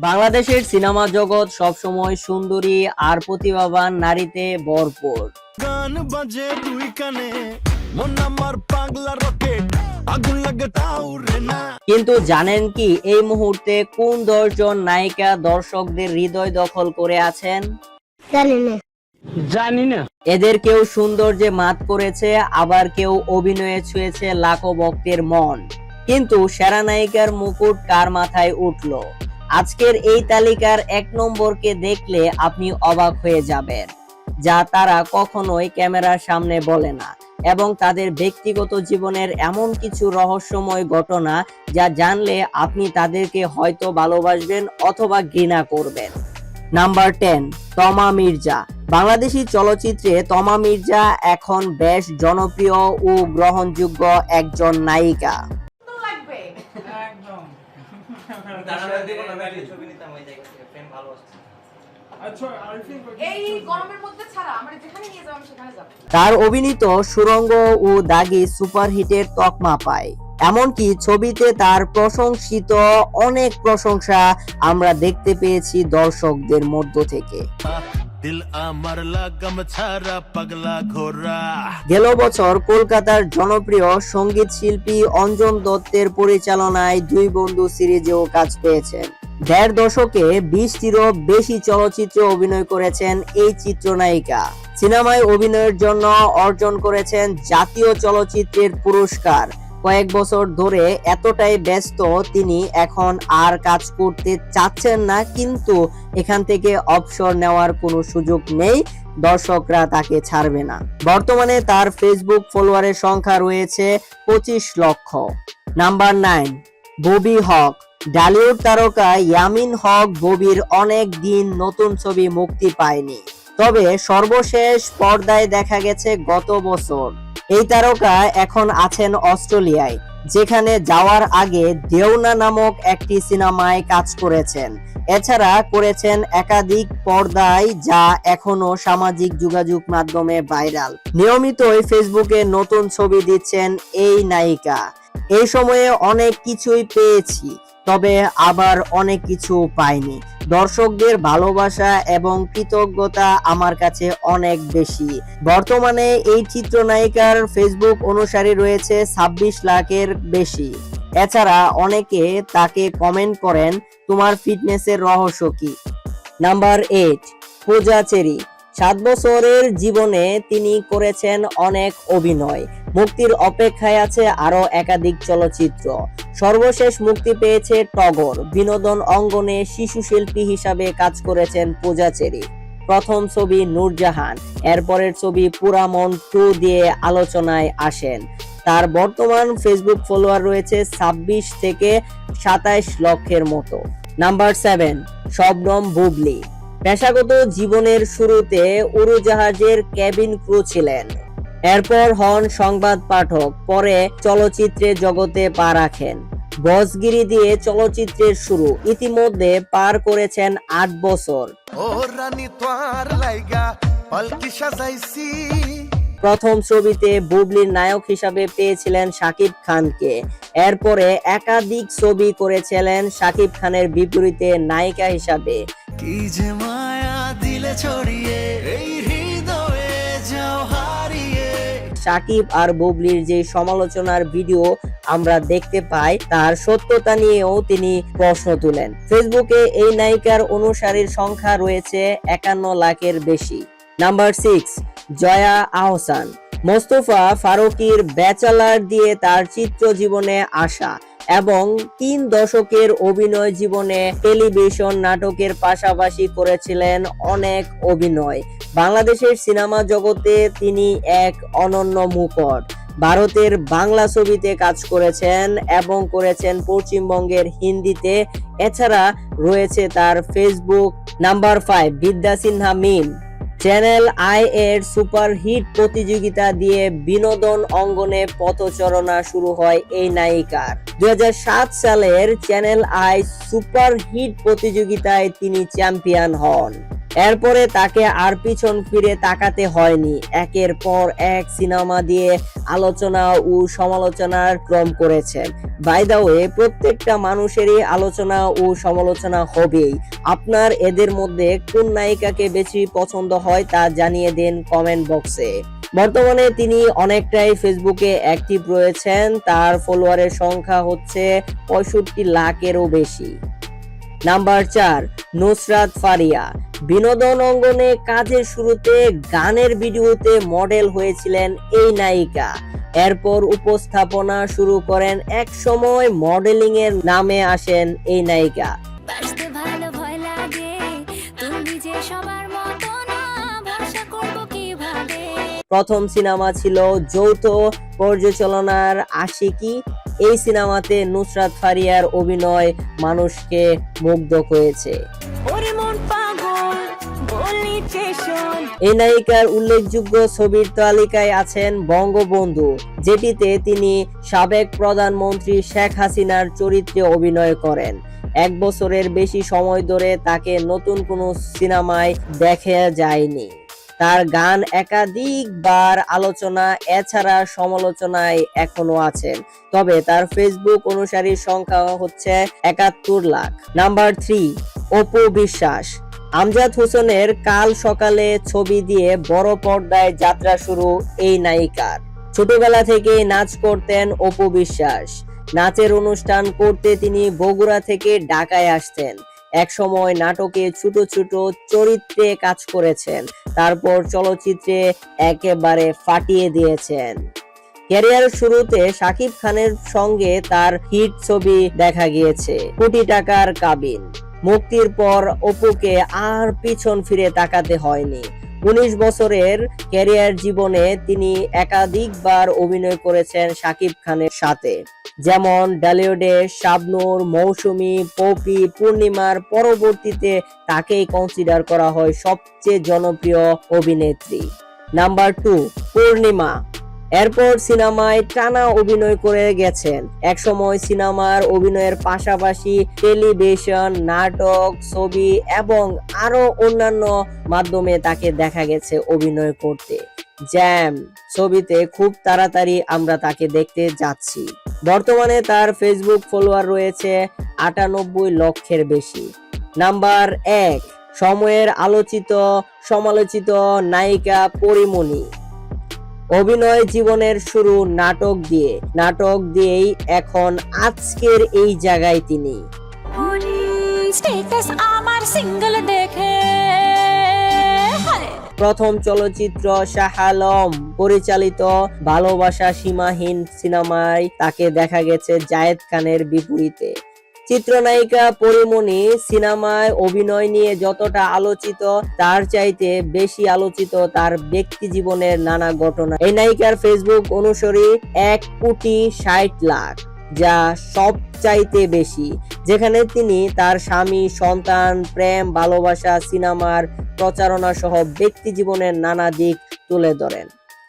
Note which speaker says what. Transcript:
Speaker 1: বাংলাদেশের সিনেমা জগৎ সবসময় সুন্দরী আর প্রতিভাবান নারীতে ভরপুর।
Speaker 2: গান বাজে দুই কানে, মন আমার পাগলা রকেট, আগুন লাগে তাও রে না।
Speaker 1: কিন্তু জানেন কি এই মুহূর্তে কোন 10 জন নায়িকা দর্শকদের হৃদয় দখল করে আছেন?
Speaker 3: জানি না।
Speaker 1: এদের কেউ সৌন্দর্যে মাত করেছে, আবার কেউ অভিনয়ে ছুঁয়েছে লাখো ভক্তের মন। কিন্তু সেরা নায়িকার মুকুট কার মাথায় উঠলো? আজকের এই তালিকার 1 নম্বরকে দেখলে আপনি অবাক হয়ে যাবেন, যা তারা কখনোই ক্যামেরার সামনে বলে না, এবং তাদের ব্যক্তিগত জীবনের এমন কিছু রহস্যময় ঘটনা যা জানলে আপনি তাদেরকে হয়তো ভালোবাসবেন অথবা ঘৃণা করবেন। নাম্বার 10, তমা মির্জা। বাংলাদেশি চলচ্চিত্রে তমা মির্জা এখন বেশ জনপ্রিয় ও গ্রহণযোগ্য একজন নায়িকা। তার অভিনীত সুড়ঙ্গ ও দাগি সুপারহিটের তকমা পায়, এমনকি ছবিতে তার প্রশংসিত অনেক প্রশংসা আমরা দেখতে পেয়েছি দর্শকদের মধ্য থেকে। গেল বছর কলকাতার জনপ্রিয় সঙ্গীত শিল্পী অঞ্জন দত্তের পরিচালনায় দুই বন্ধু সিরিজেও কাজ পেয়েছেন। 1.5 দশকে 20টিরও বেশি চলচ্চিত্রে অভিনয় করেছেন এই চিত্রনায়িকা। সিনেমায় অভিনয়ের জন্য অর্জন করেছেন জাতীয় চলচ্চিত্রের পুরস্কার। কয়েক বছর ধরে এতটাই ব্যস্ত তিনি এখন আর কাজ করতে চাচ্ছেন না, কিন্তু এখান থেকে অবসর নেওয়ার কোনো সুযোগ নেই, দর্শকরা তাকে ছাড়বে না। বর্তমানে তার ফেসবুক ফলোয়ারের সংখ্যা রয়েছে 25 লক্ষ। নাম্বার 9, ববি হক। ঢালিউড তারকা ইয়ামিন হক ববির অনেক দিন নতুন ছবি মুক্তি পায়নি, তবে সর্বশেষ পর্দায় দেখা গেছে গত বছর। এই তারকা এখন আছেন অস্ট্রেলিয়ায়, যেখানে যাওয়ার আগে দেওনা নামক একটি সিনেমায় কাজ করেছেন। এছাড়া করেছেন একাধিক পর্দায়, যা এখনো সামাজিক যোগাযোগ মাধ্যমে ভাইরাল। নিয়মিতই ফেসবুকে নতুন ছবি দিচ্ছেন এই নায়িকা। এই সময়ে অনেক কিছুই পেয়েছি, তবে আবার অনেক কিছু পাইনি। দর্শকদের ভালোবাসা এবং কৃতজ্ঞতা আমার কাছে অনেক বেশি। বর্তমানে এই চিত্রনায়িকার ফেসবুক অনুসারী রয়েছে 26 লাখের বেশি। এছাড়া অনেকে তাকে কমেন্ট করেন, তোমার ফিটনেসের রহস্য কি? নাম্বার 8, পূজা চেরি। 7 বছরের জীবনে তিনি করেছেন অনেক অভিনয়। মুক্তির অপেক্ষায় আছে আরো একাধিক চলচ্চিত্র। সর্বশেষ মুক্তি পেয়েছে টগর। বিনোদন অঙ্গনে শিশু শিল্পী হিসাবে কাজ করেছেন পূজা চেরি। প্রথম ছবি নূরজাহান, এরপরের ছবি পুরামন 2 দিয়ে আলোচনায় আসেন। তার বর্তমান ফেসবুক ফলোয়ার রয়েছে 26 থেকে 27 লক্ষের মতো। নাম্বার 7, শবনম বুবলি। পেশাগত জীবনের শুরুতে উড়োজাহাজের কেবিন ক্রু ছিলেন, এরপর হন সংবাদ পাঠক, পরে চলচ্চিত্রে জগতে পা রাখেন। বসগিরি দিয়ে চলচ্চিত্রের শুরু, ইতিমধ্যে পার করেছেন 8 বছর। প্রথম ছবিতে বুবলির নায়ক হিসাবে পেয়েছিলেন শাকিব খানকে। এরপরে একাধিক ছবি করেছিলেন শাকিব খানের বিপরীতে নায়িকা হিসাবে।
Speaker 2: কি যে মায়া দিলে ছড়িয়ে, এই হৃদয়ে যাও হারিয়ে।
Speaker 1: শাকিব আর বুবলির যে সমালোচনার ভিডিও আমরা দেখতে পাই, তার সত্যতা নিয়েও তিনি প্রশ্ন তুলেন। ফেসবুকে এই নায়িকার অনুসারীর সংখ্যা রয়েছে 51 লাখের বেশি। নাম্বার 6, জয়া আহসান। মোস্তফা ফারুকীর ব্যাচেলার দিয়ে তার চিত্র জীবনে আসা এবং 3 দশকের অভিনয় জীবনে টেলিভিশন নাটকের পাশাপাশি করেছিলেন অনেক অভিনয়। বাংলাদেশের সিনেমা জগতে তিনি এক অনন্য মুকুট। ভারতের বাংলা ছবিতে কাজ করেছেন এবং করেছেন পশ্চিমবঙ্গের হিন্দিতে। এছাড়া রয়েছে তার ফেসবুক। নাম্বার 5, বিদ্যা সিনহা মিম। চ্যানেল আই এর সুপারহিট প্রতিযোগিতা দিয়ে বিনোদন অঙ্গনে পথচরণা শুরু হয় এই নায়িকার। 2007 সালের চ্যানেল আই সুপারহিট প্রতিযোগিতায় তিনি চ্যাম্পিয়ন হন। এরপরে তাকে আর পিছন ফিরে তাকাতে হয়নি, একের পর এক সিনেমা দিয়ে আলোচনা ও সমালোচনার ক্রম করেছেন। বাই দ্য ওয়ে, প্রত্যেকটা মানুষেরই আলোচনা ও সমালোচনা হবেই। আপনার এদের মধ্যে কোন নায়িকাকে বেশি পছন্দ হয় তা জানিয়ে দিন কমেন্ট বক্সে। বর্তমানে তিনি অনেকটাই ফেসবুকে অ্যাক্টিভ রয়েছেন, তার ফলোয়ারের সংখ্যা হচ্ছে 65 লাখেরও বেশি। নাম্বার 4, নুসরাত ফারিয়া। বিনোদন অঙ্গনে কাজের শুরুতে গানের ভিডিওতে মডেল হয়েছিলেন এই নায়িকা। এরপর উপস্থাপনা শুরু করেন, এক সময় মডেলিং এর নামে আসেন এই নায়িকা।
Speaker 3: বাসতে ভালো ভয় লাগে, তুমি যে সবার মতো না, ভরসা করব কিভাবে।
Speaker 1: প্রথম সিনেমা ছিল যৌথ পর্যালোচনার আশিকি। এই সিনেমাতে নুসরাত ফারিয়ার অভিনয় মানুষকে মুগ্ধ করেছে।
Speaker 3: ওরে মন পাগল বলিছে শোন।
Speaker 1: এই নায়িকার উল্লেখযোগ্য ছবির তালিকায় আছেন বঙ্গবন্ধু, যেটিতে তিনি সাবেক প্রধানমন্ত্রী শেখ হাসিনার চরিত্রে অভিনয় করেন। 1 বছরের বেশি সময় ধরে তাকে নতুন কোনো সিনেমায় দেখা যায়নি। তার গান একাধিকবার আলোচনা এছাড়া সমালোচনায় এখনো আছেন, তবে তার ফেসবুক অনুসারীর সংখ্যা হচ্ছে 71 লাখ। নাম্বার 3, অপু বিশ্বাস। আমজাদ হোসেনের কাল সকালে ছবি দিয়ে বড় পর্দায় যাত্রা শুরু এই নায়িকার। ছোটবেলা থেকেই নাচ করতেন অপু বিশ্বাস। নাচের অনুষ্ঠান করতে তিনি বগুড়া থেকে ঢাকায় আসতেন। এক সময় নাটকে ছোট ছোট চরিত্রে কাজ করেছেন, তারপর চলচ্চিত্রে একেবারে ফাটিয়ে দিয়েছেন। ক্যারিয়ার শুরুতে শাকিব খানের সঙ্গে তার হিট ছবি দেখা গিয়েছে কোটি টাকার কাবিন। মুক্তির পর অপুকে আর পিছন ফিরে তাকাতে হয়নি। 19 বছরের ক্যারিয়ার জীবনে তিনি একাধিকবার অভিনয় করেছেন শাকিব খানের সাথে, যেমন ডলিউডে শাবনূর, মৌসুমী, পপি, পূর্ণিমার। পরবর্তীতে তাকেই কনসিডার করা হয় সবচেয়ে জনপ্রিয় অভিনেত্রী। নাম্বার 2, পূর্ণিমা। এরপর সিনেমায় টানা অভিনয় করে গেছেন। একসময় সিনেমার অভিনয়ের পাশাপাশি টেলিভিশন, নাটক, ছবি এবং আরো অন্যান্য মাধ্যমে তাকে দেখা গেছে অভিনয় করতে। জ্যাম ছবিতে খুব তাড়াতাড়ি আমরা তাকে দেখতে যাচ্ছি। বর্তমানে তার ফেসবুক ফলোয়ার রয়েছে 98 লক্ষের বেশি। নাম্বার 1, সময়ের আলোচিত সমালোচিত নায়িকা পরীমনি। অভিনয় জীবনের শুরু নাটক দিয়েই এখন আজকের এই জায়গায় তিনি।
Speaker 3: স্ট্যাটাস আমার সিঙ্গেল দেখে
Speaker 1: প্রথম চলচ্চিত্র শাহ আলম পরিচালিত ভালোবাসা সীমাহীন সিনেমায় তাকে দেখা গেছে জায়েদ খানের বিপরীতে। চিত্রনায়িকা পরীমনি সিনেমায় অভিনয় নিয়ে যতটা আলোচিত, তার চাইতে বেশি আলোচিত তার ব্যক্তি জীবনের নানা ঘটনা। এই নায়িকার ফেসবুক অনুসারী 1,60,00,000 লাখ, যা সবচাইতে বেশি, যেখানে তিনি তার স্বামী, সন্তান, প্রেম, ভালোবাসা, সিনেমার প্রচারণা সহ ব্যক্তি জীবনের নানা দিক তুলে ধরেন।